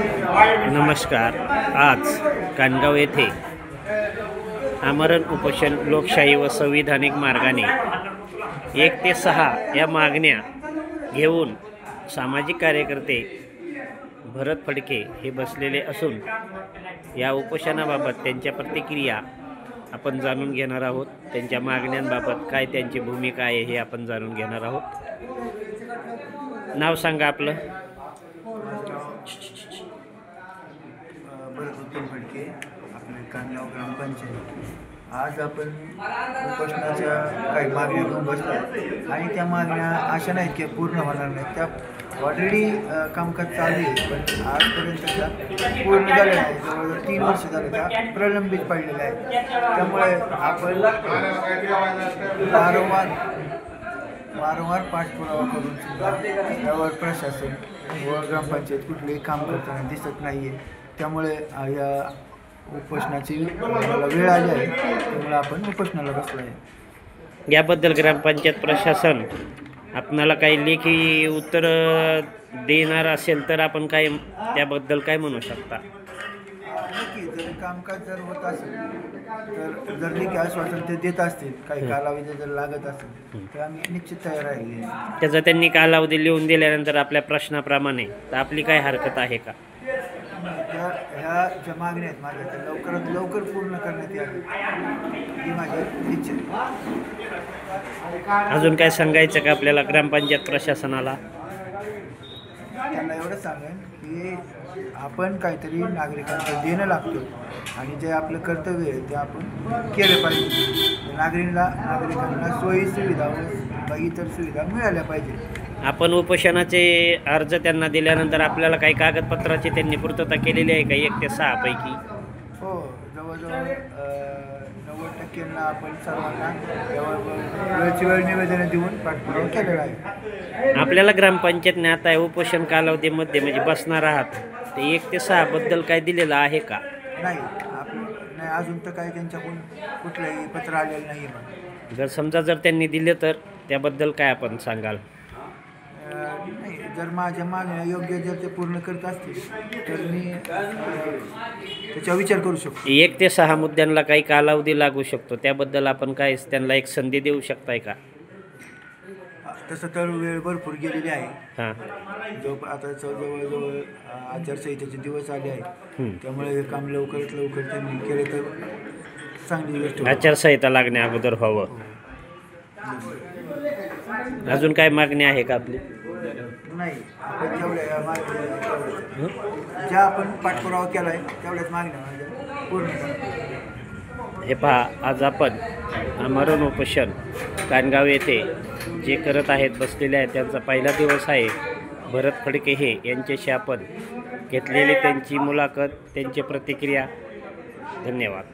नमस्कार। आज कानगाव येथे आमरण उपोषण लोकशाही व संविधानिक मार्गाने 1 ते 6 या मागण्या घेऊन सामाजिक कार्यकर्ते भरत फडके हे बसलेले असून या उपोषणाबाबत त्यांच्या प्रतिक्रिया आपण जाणून घेणार आहोत। त्यांच्या मागण्यांबाबत काय त्यांची भूमिका आहे हे आपण जाणून घेणार आहोत। नाव सांगा आपलं। भरत फडके, आपले कानगाव ग्रामपंचायत। आज आपण उपोषणाच्या काही मागण्या घेऊन बसलो आणि त्या मागण्या अशा नाहीत की पूर्ण होणार नाहीत। त्या ऑलरेडी कामकाज चालू आहे, पण आजपर्यंत त्या पूर्ण झाले नाही। जवळजवळ 3 वर्ष झाले त्या प्रलंबित पडलेल्या आहेत। त्यामुळे आपण वारंवार पाठपुरावा करून सुद्धा त्यावर प्रशासन व ग्रामपंचायत कुठलेही काम करताना दिसत नाही आहे। त्यामुळे या उपोषणाची वेळ आली आहे, त्यामुळे आपण उपोषणाला बसलो आहे। याबद्दल ग्रामपंचायत प्रशासन आपणाला काही लेखी उत्तर देणार असेल तर आपण काय त्याबद्दल काय म्हणू शकता? नक्की, जर कामकाज जर होत असेल तर जर लेखी आश्वासन ते देत असतील, काही कालावधी जर लागत असेल तर आम्ही निश्चित तयार आहे। त्याचा त्यांनी कालावधी लिहून दिल्यानंतर आपल्या प्रश्नाप्रमाणे तर आपली काय हरकत आहे का? ह्या ज्या मागण्या आहेत माझ्या त्या लवकरात लवकर पूर्ण करण्यात यावी ही माझी इच्छा आहे। अजून काय सांगायचं का आपल्याला ग्रामपंचायत प्रशासनाला? त्यांना एवढं सांगेन की आपण काहीतरी नागरिकांना देणं लागतो आणि जे आपलं कर्तव्य आहे ते आपण केलं पाहिजे। नागरिकांना सोयी सुविधा व इतर सुविधा मिळाल्या पाहिजे। आपण उपोषणाचे अर्ज त्यांना दिल्यानंतर आपल्याला काही कागदपत्राची त्यांनी पूर्तता केलेली आहे का 1 ते 6 पैकी? हो, जवळजवळ 90% आपण सर्वांना वेळची वेळ निवेदन देऊन पाठपुरावा केलेला आहे। आपल्याला ग्रामपंचायतने आता उपोषण कालावधीमध्ये म्हणजे बसणार आहात ते 1 ते 6 बद्दल काय दिलेलं आहे का? नाही, अजून तर काही त्यांच्याकडून कुठलंही पत्र आलेलं नाही आहे। जर समजा जर त्यांनी दिले तर त्याबद्दल काय आपण सांगाल? नाही, जर माझ्या मागण्या योग्य जर ते पूर्ण करत असतील तर मी त्याचा विचार करू शकतो। 1 ते 6 मुद्द्यांना काही कालावधी लागू शकतो, त्याबद्दल आपण काय त्यांना एक संधी देऊ शकताय का? तसं तर वेळ भरपूर गेलेली आहे। हां, आता जवळजवळ आचारसंहितेचे दिवस आले आहेत, त्यामुळे हे काम लवकरात लवकर त्यांनी केलं तर चांगली गोष्ट। आचारसंहिता लागण्या अगोदर व्हावं। अजून काय मागणी आहे का आपली? नाही, आपण जेवढ्या ज्या आपण पाठपुरावा केला आहे तेवढ्याच मागण्या पूर्ण करा। हे पहा, आज आपण आमरण उपोषण कानगाव येथे जे करत आहेत बसलेले आहेत त्यांचा पहिला दिवस आहे। भरत फडके हे यांच्याशी आपण घेतलेली त्यांची मुलाखत, त्यांची प्रतिक्रिया। धन्यवाद।